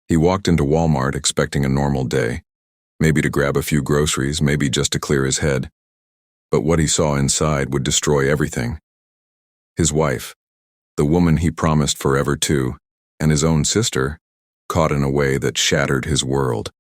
He walked into Walmart expecting a normal day, maybe to grab a few groceries, maybe just to clear his head. But what he saw inside would destroy everything. His wife, the woman he promised forever to, and his own sister, caught in a way that shattered his world.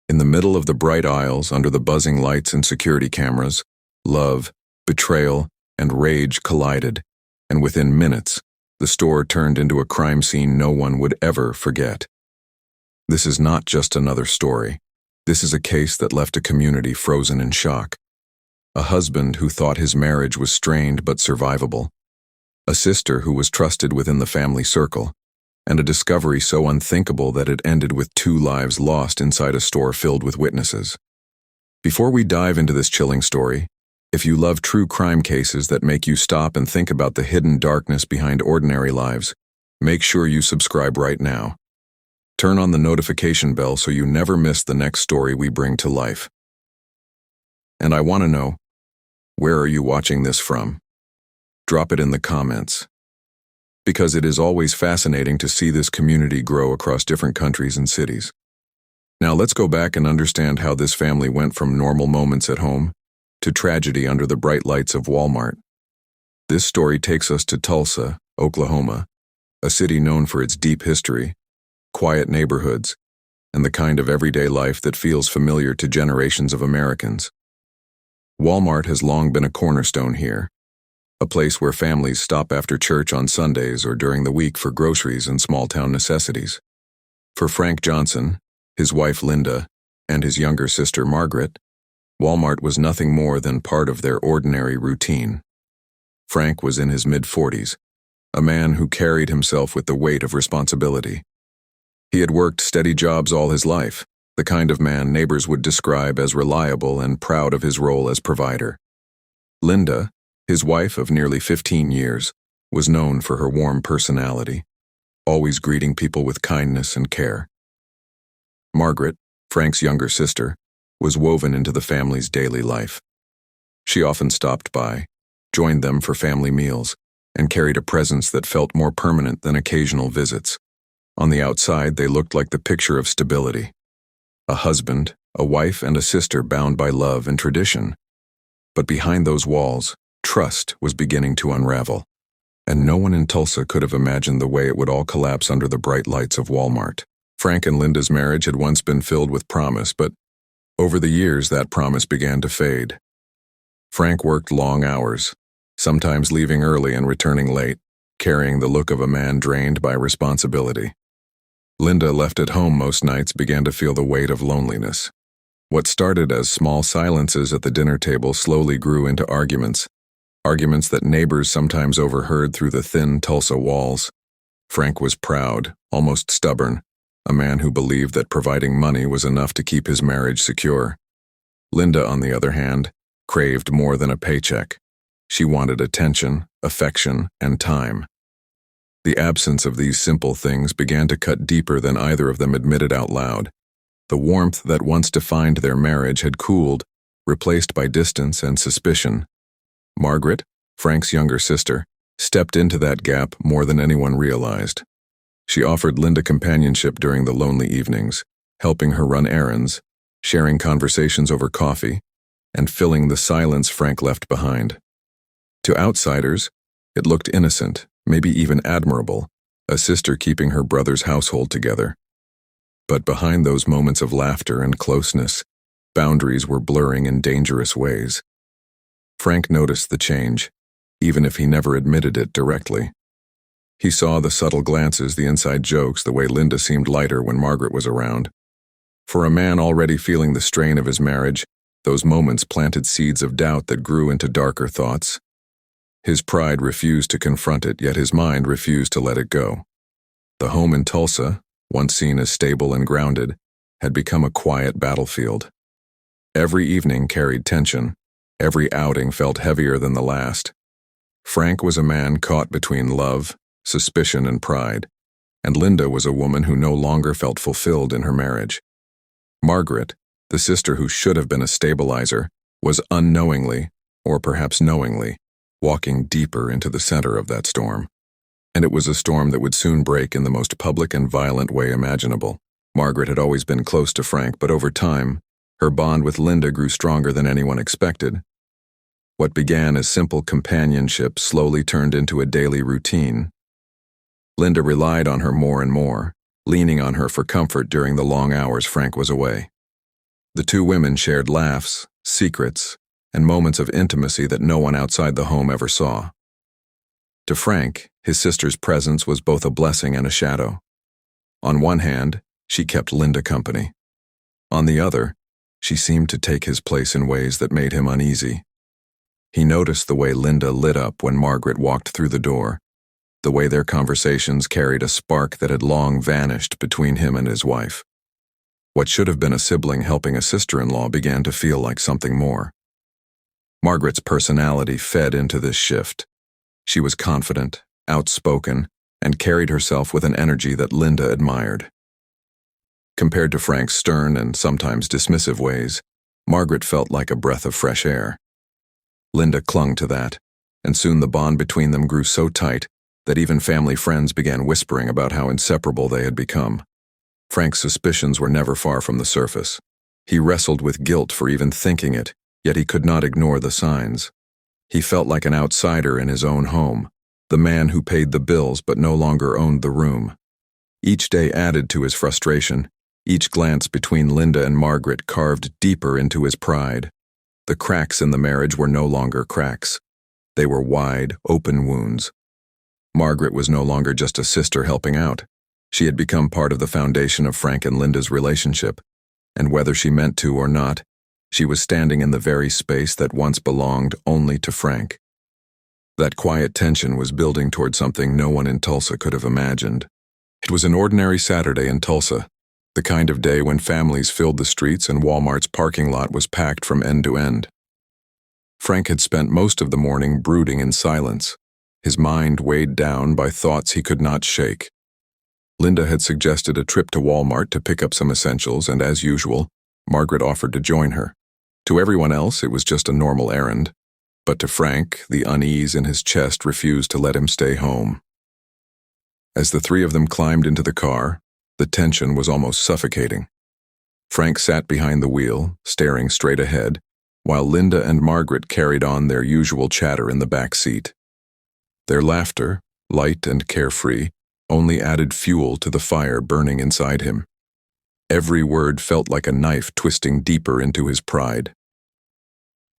In the middle of the bright aisles, under the buzzing lights and security cameras, love, betrayal, and rage collided, and within minutes, the store turned into a crime scene no one would ever forget. This is not just another story. This is a case that left a community frozen in shock. A husband who thought his marriage was strained but survivable. A sister who was trusted within the family circle. And a discovery so unthinkable that it ended with 2 lives lost inside a store filled with witnesses. Before we dive into this chilling story, if you love true crime cases that make you stop and think about the hidden darkness behind ordinary lives, make sure you subscribe right now. Turn on the notification bell so you never miss the next story we bring to life. And I want to know, where are you watching this from? Drop it in the comments. Because it is always fascinating to see this community grow across different countries and cities. Now let's go back and understand how this family went from normal moments at home to tragedy under the bright lights of Walmart. This story takes us to Tulsa, Oklahoma, a city known for its deep history, quiet neighborhoods, and the kind of everyday life that feels familiar to generations of Americans. Walmart has long been a cornerstone here, a place where families stop after church on Sundays or during the week for groceries and small-town necessities. For Frank Johnson, his wife Linda, and his younger sister Margaret, Walmart was nothing more than part of their ordinary routine. Frank was in his mid-40s, a man who carried himself with the weight of responsibility. He had worked steady jobs all his life, the kind of man neighbors would describe as reliable and proud of his role as provider. Linda, his wife of nearly 15 years, was known for her warm personality, always greeting people with kindness and care. Margaret, Frank's younger sister, was woven into the family's daily life. She often stopped by, joined them for family meals, and carried a presence that felt more permanent than occasional visits. On the outside, they looked like the picture of stability. A husband, a wife, and a sister bound by love and tradition. But behind those walls, trust was beginning to unravel, and no one in Tulsa could have imagined the way it would all collapse under the bright lights of Walmart. Frank and Linda's marriage had once been filled with promise, but over the years that promise began to fade. Frank worked long hours, sometimes leaving early and returning late, carrying the look of a man drained by responsibility. Linda, left at home most nights, began to feel the weight of loneliness. What started as small silences at the dinner table slowly grew into arguments that neighbors sometimes overheard through the thin Tulsa walls. Frank was proud, almost stubborn, a man who believed that providing money was enough to keep his marriage secure. Linda, on the other hand, craved more than a paycheck. She wanted attention, affection, and time. The absence of these simple things began to cut deeper than either of them admitted out loud. The warmth that once defined their marriage had cooled, replaced by distance and suspicion. Margaret, Frank's younger sister, stepped into that gap more than anyone realized. She offered Linda companionship during the lonely evenings, helping her run errands, sharing conversations over coffee, and filling the silence Frank left behind. To outsiders, it looked innocent, maybe even admirable, a sister keeping her brother's household together. But behind those moments of laughter and closeness, boundaries were blurring in dangerous ways. Frank noticed the change, even if he never admitted it directly. He saw the subtle glances, the inside jokes, the way Linda seemed lighter when Margaret was around. For a man already feeling the strain of his marriage, those moments planted seeds of doubt that grew into darker thoughts. His pride refused to confront it, yet his mind refused to let it go. The home in Tulsa, once seen as stable and grounded, had become a quiet battlefield. Every evening carried tension. Every outing felt heavier than the last. Frank was a man caught between love, suspicion, and pride, and Linda was a woman who no longer felt fulfilled in her marriage. Margaret, the sister who should have been a stabilizer, was unknowingly, or perhaps knowingly, walking deeper into the center of that storm. And it was a storm that would soon break in the most public and violent way imaginable. Margaret had always been close to Frank, but over time, her bond with Linda grew stronger than anyone expected. What began as simple companionship slowly turned into a daily routine. Linda relied on her more and more, leaning on her for comfort during the long hours Frank was away. The two women shared laughs, secrets, and moments of intimacy that no one outside the home ever saw. To Frank, his sister's presence was both a blessing and a shadow. On one hand, she kept Linda company. On the other, she seemed to take his place in ways that made him uneasy. He noticed the way Linda lit up when Margaret walked through the door, the way their conversations carried a spark that had long vanished between him and his wife. What should have been a sibling helping a sister-in-law began to feel like something more. Margaret's personality fed into this shift. She was confident, outspoken, and carried herself with an energy that Linda admired. Compared to Frank's stern and sometimes dismissive ways, Margaret felt like a breath of fresh air. Linda clung to that, and soon the bond between them grew so tight that even family friends began whispering about how inseparable they had become. Frank's suspicions were never far from the surface. He wrestled with guilt for even thinking it, yet he could not ignore the signs. He felt like an outsider in his own home, the man who paid the bills but no longer owned the room. Each day added to his frustration. Each glance between Linda and Margaret carved deeper into his pride. The cracks in the marriage were no longer cracks. They were wide, open wounds. Margaret was no longer just a sister helping out. She had become part of the foundation of Frank and Linda's relationship, and whether she meant to or not, she was standing in the very space that once belonged only to Frank. That quiet tension was building toward something no one in Tulsa could have imagined. It was an ordinary Saturday in Tulsa, the kind of day when families filled the streets and Walmart's parking lot was packed from end to end. Frank had spent most of the morning brooding in silence, his mind weighed down by thoughts he could not shake. Linda had suggested a trip to Walmart to pick up some essentials, and as usual, Margaret offered to join her. To everyone else, it was just a normal errand, but to Frank, the unease in his chest refused to let him stay home. As the three of them climbed into the car, the tension was almost suffocating. Frank sat behind the wheel, staring straight ahead, while Linda and Margaret carried on their usual chatter in the back seat. Their laughter, light and carefree, only added fuel to the fire burning inside him. Every word felt like a knife twisting deeper into his pride.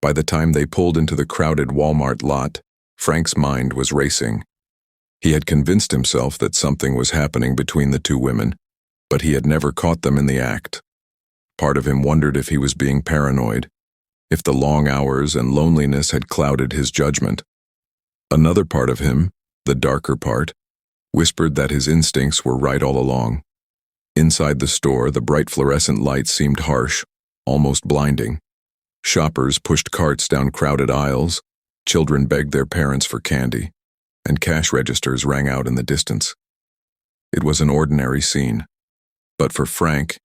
By the time they pulled into the crowded Walmart lot, Frank's mind was racing. He had convinced himself that something was happening between the two women, but he had never caught them in the act. Part of him wondered if he was being paranoid, if the long hours and loneliness had clouded his judgment. Another part of him, the darker part, whispered that his instincts were right all along. Inside the store, the bright fluorescent lights seemed harsh, almost blinding. Shoppers pushed carts down crowded aisles, children begged their parents for candy, and cash registers rang out in the distance. It was an ordinary scene, but for Frank,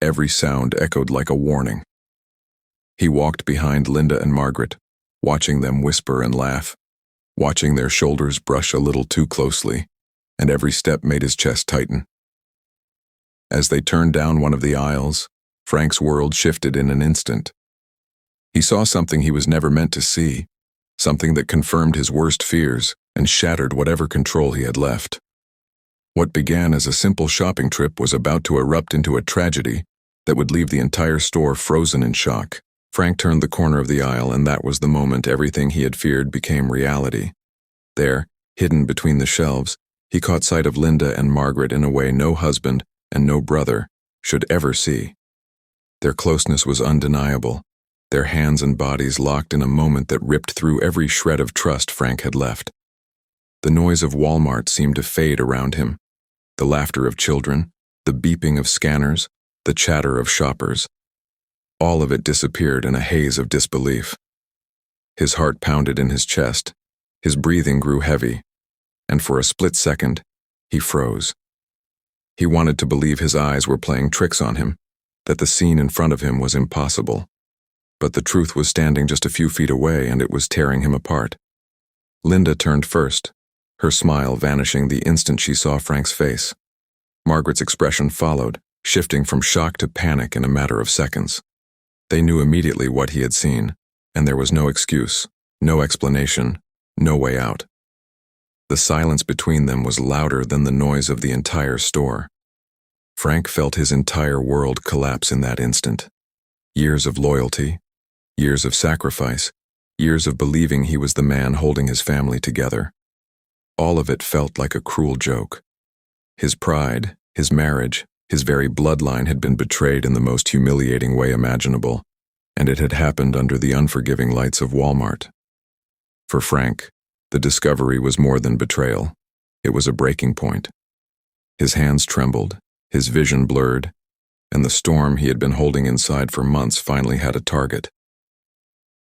every sound echoed like a warning. He walked behind Linda and Margaret, watching them whisper and laugh, watching their shoulders brush a little too closely, and every step made his chest tighten. As they turned down one of the aisles, Frank's world shifted in an instant. He saw something he was never meant to see, something that confirmed his worst fears and shattered whatever control he had left. What began as a simple shopping trip was about to erupt into a tragedy that would leave the entire store frozen in shock. Frank turned the corner of the aisle, and that was the moment everything he had feared became reality. There, hidden between the shelves, he caught sight of Linda and Margaret in a way no husband and no brother should ever see. Their closeness was undeniable, their hands and bodies locked in a moment that ripped through every shred of trust Frank had left. The noise of Walmart seemed to fade around him, the laughter of children, the beeping of scanners, the chatter of shoppers. All of it disappeared in a haze of disbelief. His heart pounded in his chest, his breathing grew heavy, and for a split second, he froze. He wanted to believe his eyes were playing tricks on him, that the scene in front of him was impossible. But the truth was standing just a few feet away, and it was tearing him apart. Linda turned first, her smile vanishing the instant she saw Frank's face. Margaret's expression followed, shifting from shock to panic in a matter of seconds. They knew immediately what he had seen, and there was no excuse, no explanation, no way out. The silence between them was louder than the noise of the entire store. Frank felt his entire world collapse in that instant. Years of loyalty, years of sacrifice, years of believing he was the man holding his family together. All of it felt like a cruel joke. His pride, his marriage, his very bloodline had been betrayed in the most humiliating way imaginable, and it had happened under the unforgiving lights of Walmart. For Frank, the discovery was more than betrayal. It was a breaking point. His hands trembled, his vision blurred, and the storm he had been holding inside for months finally had a target.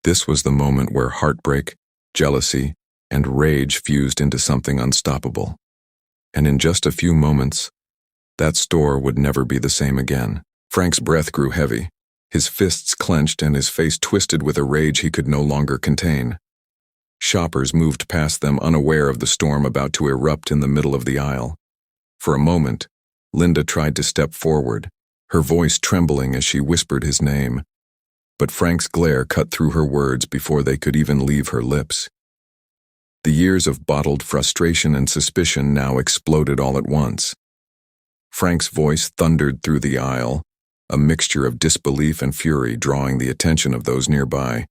This was the moment where heartbreak, jealousy, and rage fused into something unstoppable. And in just a few moments, that store would never be the same again. Frank's breath grew heavy, his fists clenched and his face twisted with a rage he could no longer contain. Shoppers moved past them unaware of the storm about to erupt in the middle of the aisle. For a moment, Linda tried to step forward, her voice trembling as she whispered his name. But Frank's glare cut through her words before they could even leave her lips. The years of bottled frustration and suspicion now exploded all at once. Frank's voice thundered through the aisle, a mixture of disbelief and fury drawing the attention of those nearby.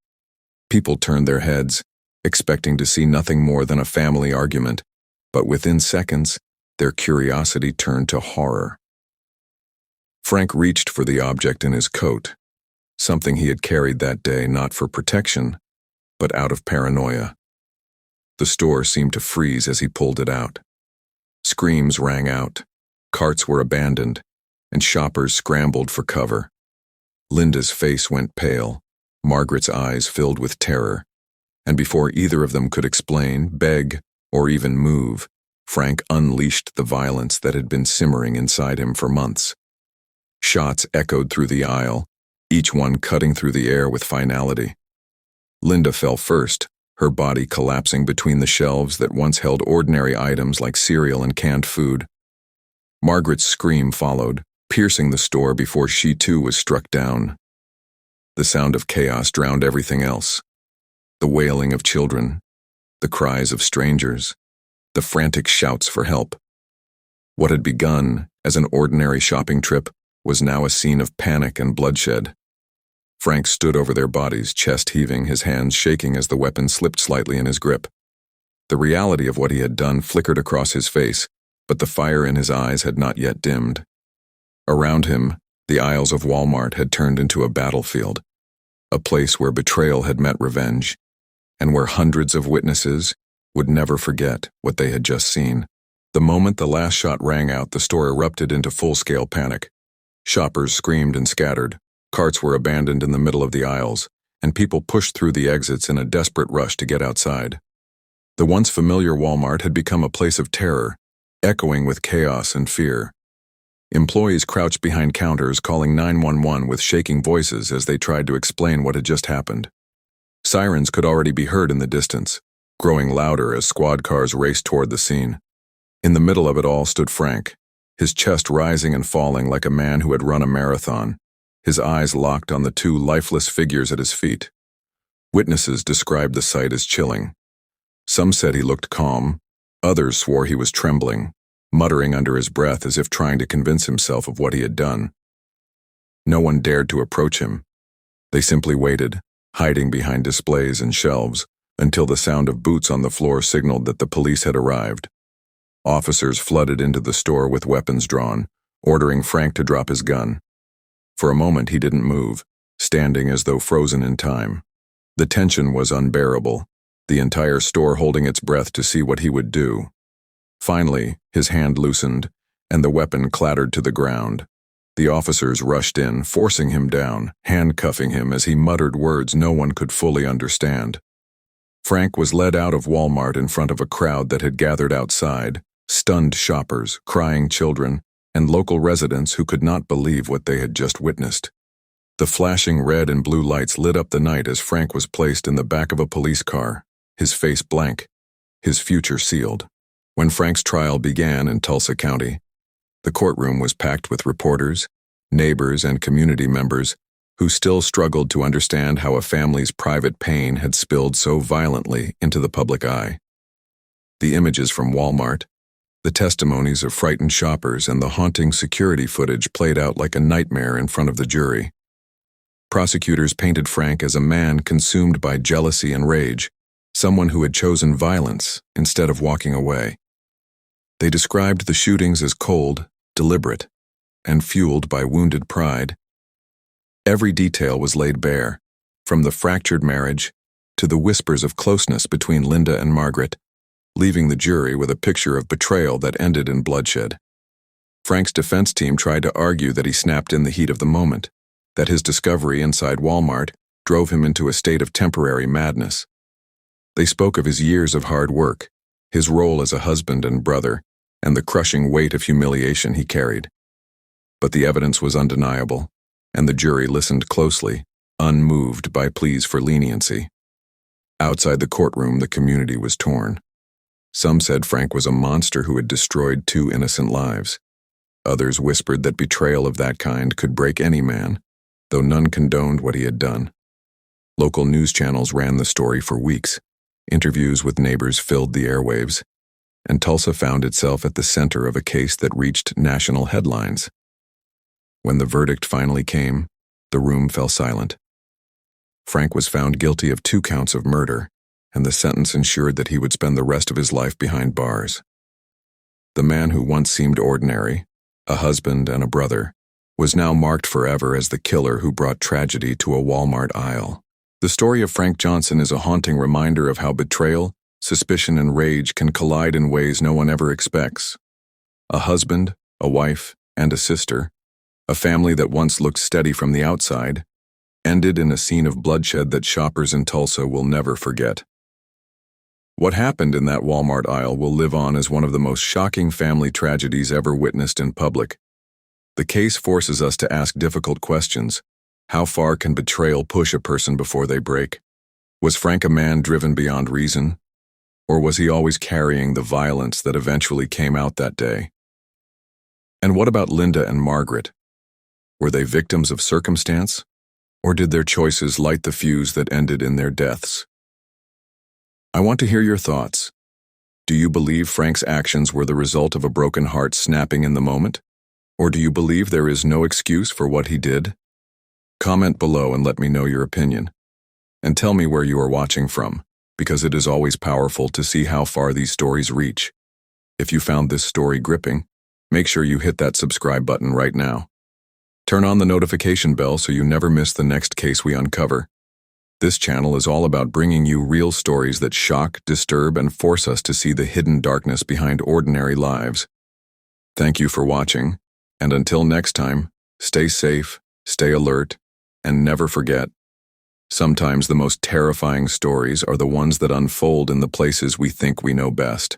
People turned their heads, expecting to see nothing more than a family argument, but within seconds, their curiosity turned to horror. Frank reached for the object in his coat, something he had carried that day not for protection, but out of paranoia. The store seemed to freeze as he pulled it out. Screams rang out, carts were abandoned, and shoppers scrambled for cover. Linda's face went pale, Margaret's eyes filled with terror, and before either of them could explain, beg, or even move, Frank unleashed the violence that had been simmering inside him for months. Shots echoed through the aisle, each one cutting through the air with finality. Linda fell first, her body collapsing between the shelves that once held ordinary items like cereal and canned food. Margaret's scream followed, piercing the store before she too was struck down. The sound of chaos drowned everything else. The wailing of children, the cries of strangers, the frantic shouts for help. What had begun as an ordinary shopping trip was now a scene of panic and bloodshed. Frank stood over their bodies, chest heaving, his hands shaking as the weapon slipped slightly in his grip. The reality of what he had done flickered across his face, but the fire in his eyes had not yet dimmed. Around him, the aisles of Walmart had turned into a battlefield, a place where betrayal had met revenge, and where hundreds of witnesses would never forget what they had just seen. The moment the last shot rang out, the store erupted into full-scale panic. Shoppers screamed and scattered, carts were abandoned in the middle of the aisles, and people pushed through the exits in a desperate rush to get outside. The once familiar Walmart had become a place of terror, echoing with chaos and fear. Employees crouched behind counters calling 911 with shaking voices as they tried to explain what had just happened. Sirens could already be heard in the distance, growing louder as squad cars raced toward the scene. In the middle of it all stood Frank, his chest rising and falling like a man who had run a marathon, his eyes locked on the two lifeless figures at his feet. Witnesses described the sight as chilling. Some said he looked calm, others swore he was trembling, muttering under his breath as if trying to convince himself of what he had done. No one dared to approach him. They simply waited, hiding behind displays and shelves, until the sound of boots on the floor signaled that the police had arrived. Officers flooded into the store with weapons drawn, ordering Frank to drop his gun. For a moment he didn't move, standing as though frozen in time. The tension was unbearable, the entire store holding its breath to see what he would do. Finally, his hand loosened, and the weapon clattered to the ground. The officers rushed in, forcing him down, handcuffing him as he muttered words no one could fully understand. Frank was led out of Walmart in front of a crowd that had gathered outside, stunned shoppers, crying children, and local residents who could not believe what they had just witnessed. The flashing red and blue lights lit up the night as Frank was placed in the back of a police car, his face blank, his future sealed. When Frank's trial began in Tulsa County, the courtroom was packed with reporters, neighbors and community members who still struggled to understand how a family's private pain had spilled so violently into the public eye. The images from Walmart, the testimonies of frightened shoppers, and the haunting security footage played out like a nightmare in front of the jury. Prosecutors painted Frank as a man consumed by jealousy and rage, someone who had chosen violence instead of walking away. They described the shootings as cold, deliberate, and fueled by wounded pride. Every detail was laid bare, from the fractured marriage to the whispers of closeness between Linda and Margaret, leaving the jury with a picture of betrayal that ended in bloodshed. Frank's defense team tried to argue that he snapped in the heat of the moment, that his discovery inside Walmart drove him into a state of temporary madness. They spoke of his years of hard work, his role as a husband and brother, and the crushing weight of humiliation he carried. But the evidence was undeniable, and the jury listened closely, unmoved by pleas for leniency. Outside the courtroom, the community was torn. Some said Frank was a monster who had destroyed 2 innocent lives. Others whispered that betrayal of that kind could break any man, though none condoned what he had done. Local news channels ran the story for weeks. Interviews with neighbors filled the airwaves, and Tulsa found itself at the center of a case that reached national headlines. When the verdict finally came, the room fell silent. Frank was found guilty of 2 counts of murder, and the sentence ensured that he would spend the rest of his life behind bars. The man who once seemed ordinary, a husband and a brother, was now marked forever as the killer who brought tragedy to a Walmart aisle. The story of Frank Johnson is a haunting reminder of how betrayal, suspicion, and rage can collide in ways no one ever expects. A husband, a wife, and a sister, a family that once looked steady from the outside, ended in a scene of bloodshed that shoppers in Tulsa will never forget. What happened in that Walmart aisle will live on as one of the most shocking family tragedies ever witnessed in public. The case forces us to ask difficult questions. How far can betrayal push a person before they break? Was Frank a man driven beyond reason? Or was he always carrying the violence that eventually came out that day? And what about Linda and Margaret? Were they victims of circumstance? Or did their choices light the fuse that ended in their deaths? I want to hear your thoughts. Do you believe Frank's actions were the result of a broken heart snapping in the moment? Or do you believe there is no excuse for what he did? Comment below and let me know your opinion. And tell me where you are watching from, because it is always powerful to see how far these stories reach. If you found this story gripping, make sure you hit that subscribe button right now. Turn on the notification bell so you never miss the next case we uncover. This channel is all about bringing you real stories that shock, disturb, and force us to see the hidden darkness behind ordinary lives. Thank you for watching, and until next time, stay safe, stay alert, and never forget, sometimes the most terrifying stories are the ones that unfold in the places we think we know best.